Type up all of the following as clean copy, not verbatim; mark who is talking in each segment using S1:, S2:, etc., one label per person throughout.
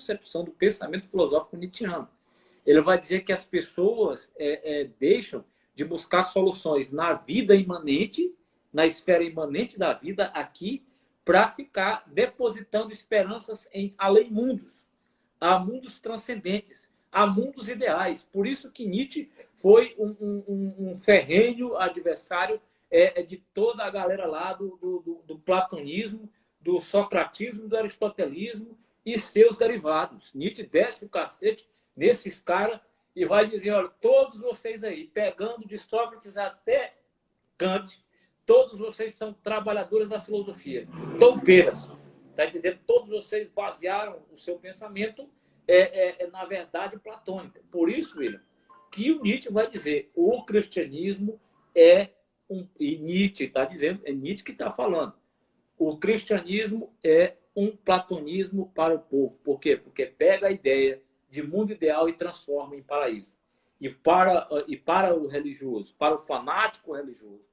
S1: concepção do pensamento filosófico nietzschiano. Ele vai dizer que as pessoas deixam de buscar soluções na vida imanente, na esfera imanente da vida aqui, para ficar depositando esperanças em além-mundos. Há mundos transcendentes, há mundos ideais. Por isso que Nietzsche foi um ferrenho adversário de toda a galera lá do platonismo, do socratismo, do aristotelismo e seus derivados. Nietzsche desce o cacete nesses caras e vai dizer, olha, todos vocês aí, pegando de Sócrates até Kant, todos vocês são trabalhadores da filosofia, toupeiras. Está entendendo? Todos vocês basearam o seu pensamento na verdade platônica. Por isso, William, que o Nietzsche vai dizer o cristianismo e Nietzsche está dizendo, é Nietzsche que está falando, o cristianismo é um platonismo para o povo. Por quê? Porque pega a ideia de mundo ideal e transforma em paraíso. E para o religioso, para o fanático religioso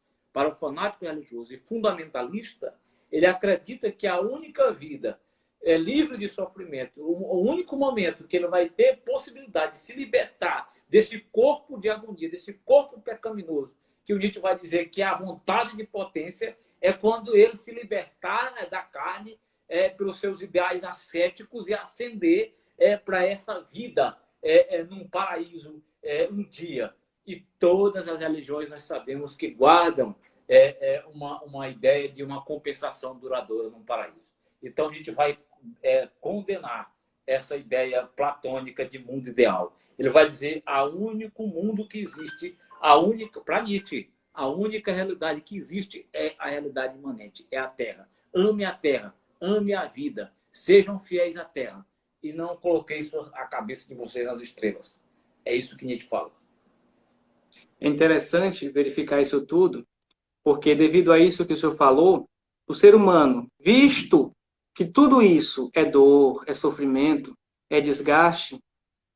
S1: e fundamentalista, ele acredita que a única vida é livre de sofrimento, o único momento que ele vai ter possibilidade de se libertar desse corpo de agonia, desse corpo pecaminoso, que o Nietzsche vai dizer que a vontade de potência é quando ele se libertar, né, da carne pelos seus ideais ascéticos e ascender para essa vida num paraíso um dia. E todas as religiões nós sabemos que guardam uma ideia de uma compensação duradoura num paraíso. Então, a gente vai condenar essa ideia platônica de mundo ideal. Ele vai dizer o único mundo que existe, para Nietzsche, a única realidade que existe é a realidade imanente, é a Terra. Ame a Terra, ame a vida, sejam fiéis à Terra e não coloquei a cabeça de vocês nas estrelas. É isso que Nietzsche fala.
S2: É interessante verificar isso tudo, porque devido a isso que o senhor falou, o ser humano, visto que tudo isso é dor, é sofrimento, é desgaste,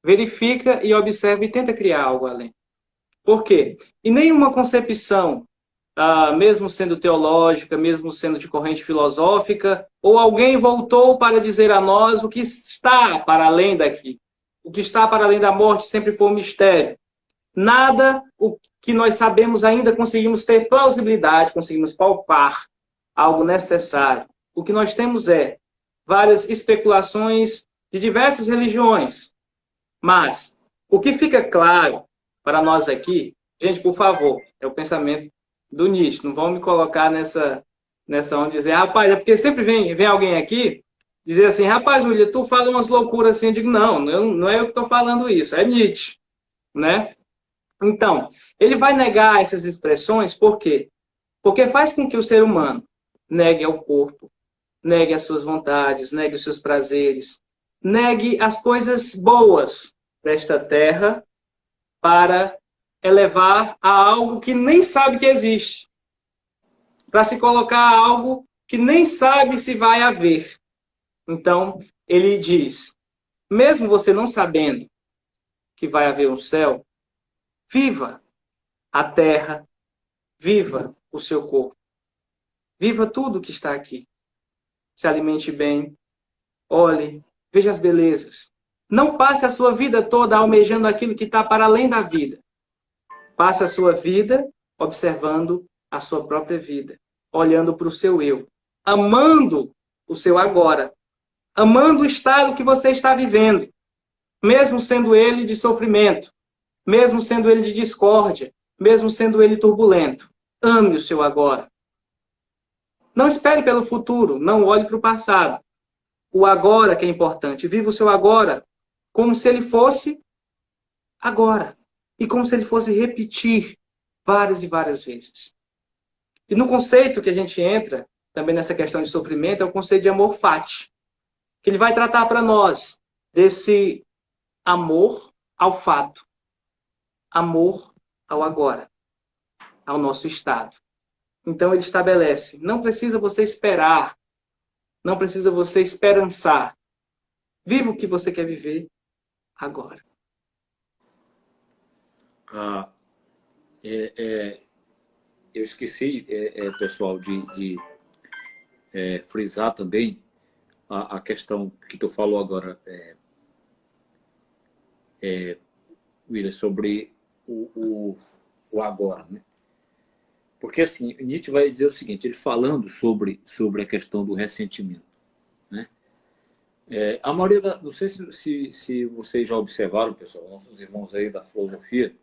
S2: verifica e observa e tenta criar algo além. Por quê? E nenhuma concepção, mesmo sendo teológica, mesmo sendo de corrente filosófica, ou alguém voltou para dizer a nós o que está para além daqui. O que está para além da morte sempre foi um mistério. Nada o que nós sabemos ainda conseguimos ter plausibilidade, conseguimos palpar algo necessário. O que nós temos várias especulações de diversas religiões. Mas o que fica claro para nós aqui, gente, por favor, é o pensamento do Nietzsche. Não vão me colocar nessa onda de dizer, rapaz, é porque sempre vem alguém aqui dizer assim, rapaz, William, tu fala umas loucuras assim. Eu digo, não é eu que estou falando isso, é Nietzsche, né? Então, ele vai negar essas expressões, por quê? Porque faz com que o ser humano negue ao corpo, negue as suas vontades, negue os seus prazeres, negue as coisas boas desta terra para elevar a algo que nem sabe que existe, para se colocar a algo que nem sabe se vai haver. Então, ele diz, mesmo você não sabendo que vai haver um céu, viva a terra, viva o seu corpo, viva tudo que está aqui. Se alimente bem, olhe, veja as belezas. Não passe a sua vida toda almejando aquilo que está para além da vida. Passe a sua vida observando a sua própria vida, olhando para o seu eu, amando o seu agora, amando o estado que você está vivendo, mesmo sendo ele de sofrimento, mesmo sendo ele de discórdia, mesmo sendo ele turbulento. Ame o seu agora. Não espere pelo futuro, não olhe para o passado. O agora que é importante. Viva o seu agora como se ele fosse agora. E como se ele fosse repetir várias e várias vezes. E no conceito que a gente entra, também nessa questão de sofrimento, é o conceito de amor fati. Que ele vai tratar para nós desse amor ao fato. Amor ao agora. Ao nosso estado. Então ele estabelece, não precisa você esperar, não precisa você esperançar. Viva o que você quer viver agora.
S1: Eu esqueci, pessoal, de frisar também a questão que tu falou agora. William, sobre o agora, né? Porque, assim, Nietzsche vai dizer o seguinte, ele falando sobre a questão do ressentimento, né? A maioria não sei se vocês já observaram, pessoal, nossos irmãos aí da filosofia,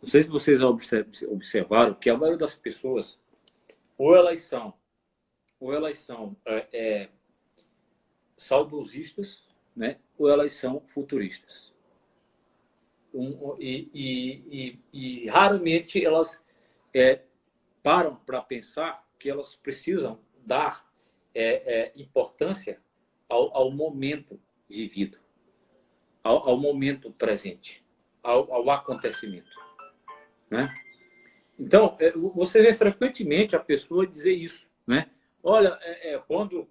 S1: não sei se vocês já observaram que a maioria das pessoas, ou elas são saudosistas, né? Ou elas são futuristas. E raramente elas param para pensar que elas precisam dar importância ao momento vivido, ao momento presente, ao acontecimento, né? Então, você vê frequentemente a pessoa dizer isso, né? Olha, quando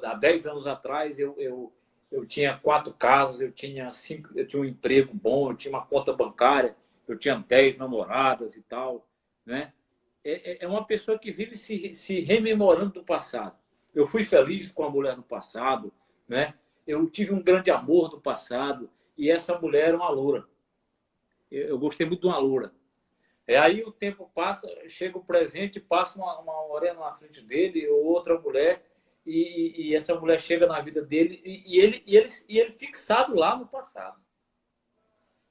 S1: há 10 anos atrás, eu tinha 4 casas, eu tinha um emprego bom, eu tinha uma conta bancária, eu tinha 10 namoradas e tal, né? É uma pessoa que vive se rememorando do passado. Eu fui feliz com a mulher no passado, né? Eu tive um grande amor no passado e essa mulher era uma loura. Eu gostei muito de uma loura. Aí o tempo passa, chega o presente, passa uma morena na frente dele ou outra mulher e essa mulher chega na vida dele e ele fixado lá no passado.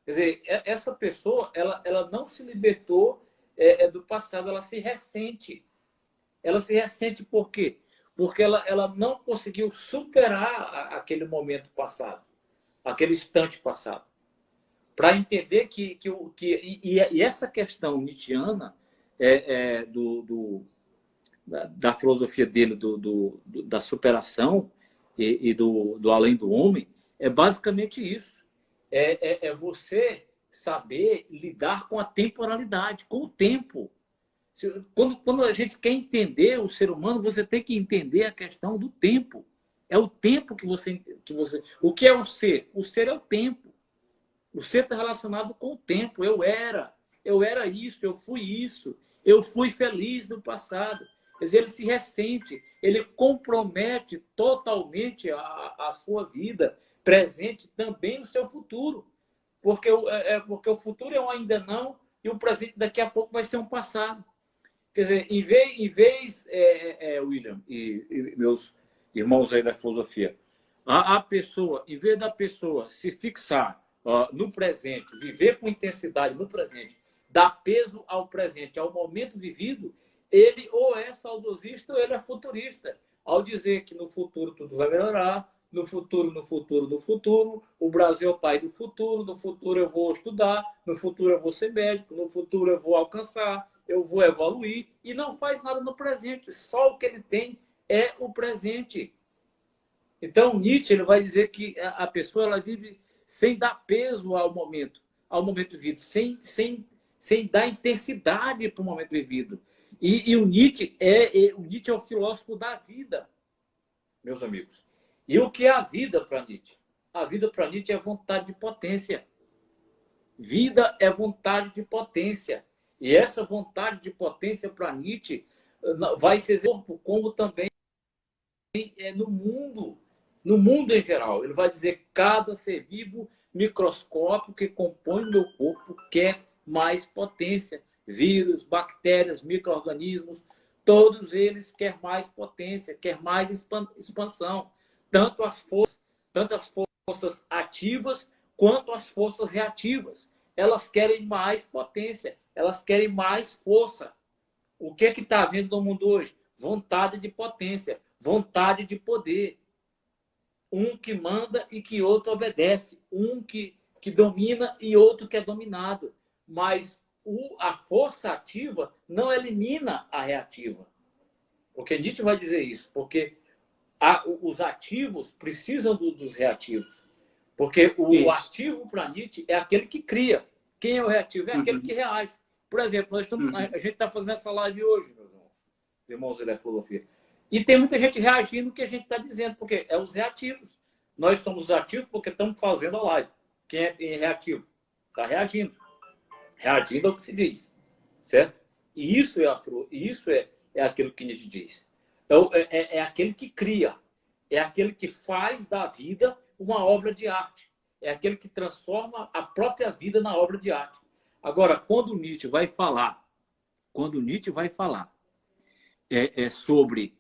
S1: Quer dizer, essa pessoa ela não se libertou do passado, ela se ressente. Ela se ressente por quê? Porque ela não conseguiu superar aquele momento passado, aquele instante passado. Para entender e essa questão nietzschiana da filosofia dele, da superação e do além do homem, é basicamente isso. É você saber lidar com a temporalidade, com o tempo. Quando a gente quer entender o ser humano, você tem que entender a questão do tempo. É o tempo que você... O que é o ser? O ser é o tempo. O ser está relacionado com o tempo. Eu era isso, eu fui feliz no passado. Quer dizer, ele se ressente, ele compromete totalmente a sua vida presente, também o seu futuro. Porque o futuro é um ainda não e o presente daqui a pouco vai ser um passado. Quer dizer, em vez William e meus irmãos aí da filosofia, a pessoa, em vez da pessoa se fixar no presente, viver com intensidade no presente, dar peso ao presente, ao momento vivido, ele ou é saudosista ou ele é futurista. Ao dizer que no futuro tudo vai melhorar, no futuro, o Brasil é o pai do futuro, no futuro eu vou estudar, no futuro eu vou ser médico, no futuro eu vou alcançar, eu vou evoluir, e não faz nada no presente, só o que ele tem é o presente. Então, Nietzsche ele vai dizer que a pessoa ela vive sem dar peso ao momento vivido, sem dar intensidade para o momento vivido. E o Nietzsche é o filósofo da vida, meus amigos. E o que é a vida para Nietzsche? A vida para Nietzsche é vontade de potência. Vida é vontade de potência. E essa vontade de potência para Nietzsche vai ser corpo, como também no mundo em geral. Ele vai dizer cada ser vivo microscópico que compõe o meu corpo quer mais potência. Vírus, bactérias, micro-organismos, todos eles querem mais potência, querem mais expansão. Tanto as forças ativas quanto as forças reativas. Elas querem mais potência, elas querem mais força. O que está havendo no mundo hoje? Vontade de potência, vontade de poder. Um que manda e que outro obedece. Um que domina e outro que é dominado. Mas a força ativa não elimina a reativa. Porque Nietzsche vai dizer isso. Porque os ativos precisam dos reativos. Porque o ativo para Nietzsche é aquele que cria. Quem é o reativo? É aquele que reage. Por exemplo, a gente está fazendo essa live hoje, meus irmãos da filosofia. E tem muita gente reagindo no que a gente está dizendo, porque é os reativos. Nós somos ativos porque estamos fazendo a live. Quem é reativo? Está reagindo. Reagindo ao que se diz. Certo? E isso é aquilo que Nietzsche diz. É aquele que cria. É aquele que faz da vida uma obra de arte. é aquele que transforma a própria vida na obra de arte. Agora, quando Nietzsche vai falar sobre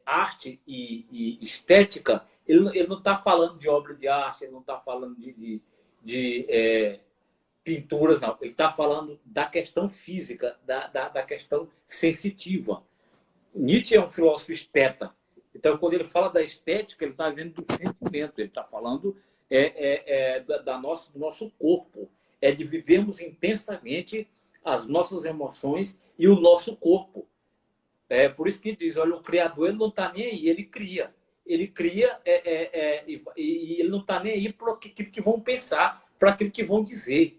S1: arte e estética, ele não está falando de obra de arte, ele não está falando de pinturas, não. Ele está falando da questão física, da questão sensitiva. Nietzsche é um filósofo esteta. Então, quando ele fala da estética, ele está vendo do sentimento, ele está falando do nosso corpo, de vivermos intensamente as nossas emoções e o nosso corpo. Por isso que diz, olha, o Criador ele não está nem aí, ele cria. Ele cria e ele não está nem aí para aquilo que vão pensar, para aquilo que vão dizer.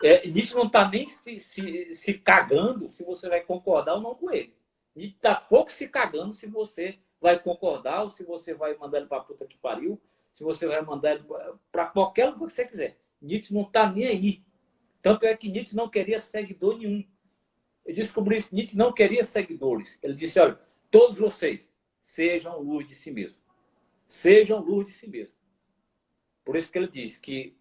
S1: Nietzsche não está nem se cagando se você vai concordar ou não com ele. Nietzsche está pouco se cagando se você vai concordar ou se você vai mandar ele para a puta que pariu, se você vai mandar ele para qualquer lugar que você quiser. Nietzsche não está nem aí. Tanto é que Nietzsche não queria seguidor nenhum. Eu descobri isso, Nietzsche não queria seguidores. Ele disse, olha, todos vocês sejam luz de si mesmo. Sejam luz de si mesmo. Por isso que ele diz que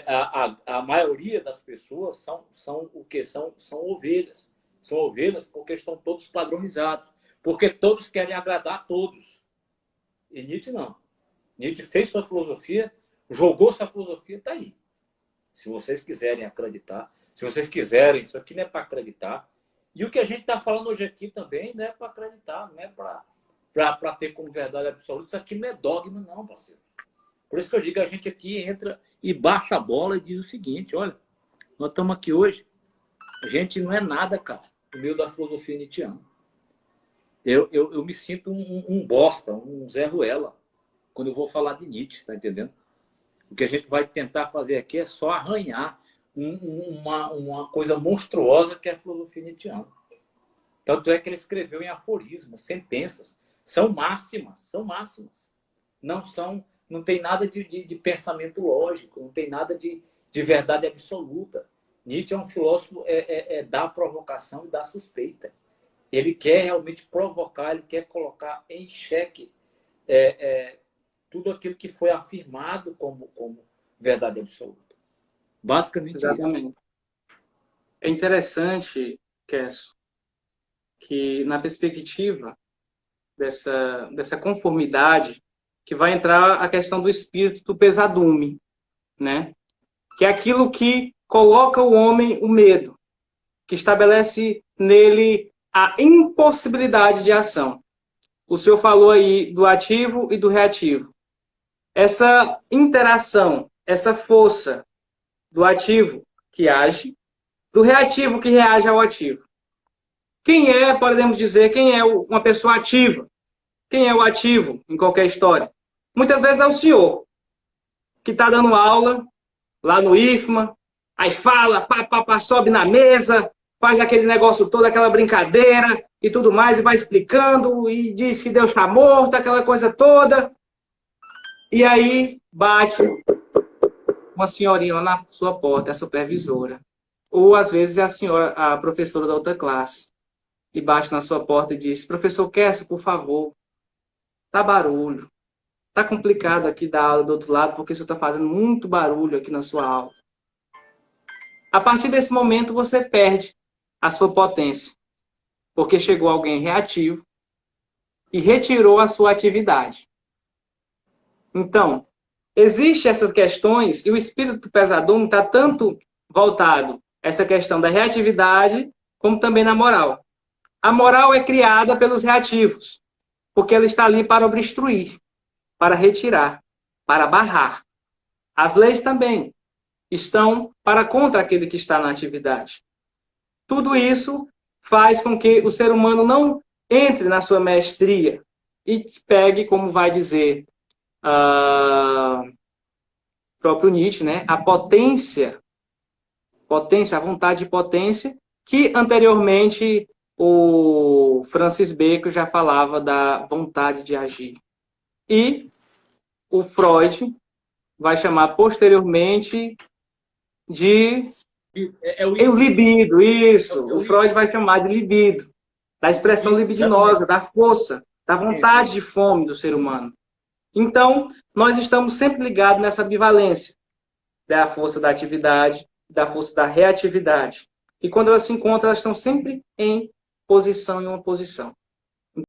S1: a maioria das pessoas são o que? São ovelhas. São ovelhas porque estão todos padronizados. Porque todos querem agradar a todos. E Nietzsche não. Nietzsche fez sua filosofia, jogou sua filosofia, está aí. Se vocês quiserem acreditar, se vocês quiserem, isso aqui não é para acreditar. E o que a gente está falando hoje aqui também não é para acreditar, não é para ter como verdade absoluta. Isso aqui não é dogma, não, parceiros. Por isso que eu digo, a gente aqui entra e baixa a bola e diz o seguinte, olha, nós estamos aqui hoje, a gente não é nada, cara, no meio da filosofia nietzschiana. Eu me sinto um bosta, um Zé Ruela, quando eu vou falar de Nietzsche, tá entendendo? O que a gente vai tentar fazer aqui é só arranhar uma coisa monstruosa que é a filosofia nietzschiana. Tanto é que ele escreveu em aforismos, sentenças. São máximas, são máximas. Não tem nada de pensamento lógico, não tem nada de verdade absoluta. Nietzsche é um filósofo da provocação e da suspeita. Ele quer realmente provocar, ele quer colocar em xeque tudo aquilo que foi afirmado como verdade absoluta. Basicamente
S2: Exatamente.
S1: isso.
S2: É interessante, Kesso, que na perspectiva dessa conformidade, que vai entrar a questão do espírito do pesadume, né? Que é aquilo que coloca o homem o medo, que estabelece nele a impossibilidade de ação. O senhor falou aí do ativo e do reativo. Essa interação, essa força do ativo que age, do reativo que reage ao ativo. Podemos dizer, quem é uma pessoa ativa? Quem é o ativo em qualquer história? Muitas vezes é o senhor, que está dando aula lá no IFMA, aí fala, sobe na mesa, faz aquele negócio todo, aquela brincadeira e tudo mais, e vai explicando, e diz que Deus está morto, aquela coisa toda. E aí bate uma senhorinha lá na sua porta, a supervisora. Ou às vezes é a professora da outra classe. E bate na sua porta e diz, professor Kesso, por favor, tá barulho. Tá complicado aqui dar aula do outro lado, porque o senhor está fazendo muito barulho aqui na sua aula. A partir desse momento, você perde a sua potência. Porque chegou alguém reativo e retirou a sua atividade. Então, existem essas questões, e o espírito do pesadume está tanto voltado a essa questão da reatividade, como também na moral. A moral é criada pelos reativos, porque ela está ali para obstruir, para retirar, para barrar. As leis também estão para contra aquele que está na atividade. Tudo isso faz com que o ser humano não entre na sua mestria e pegue, como vai dizer próprio Nietzsche, né? A potência, a vontade de potência, que anteriormente o Francis Bacon já falava da vontade de agir. E o Freud vai chamar posteriormente de o libido, isso. O Freud vai chamar de libido, da expressão libidinosa, da força, da vontade de fome do ser humano. Então, nós estamos sempre ligados nessa ambivalência da força da atividade, da força da reatividade. E quando elas se encontram, elas estão sempre em posição e uma posição.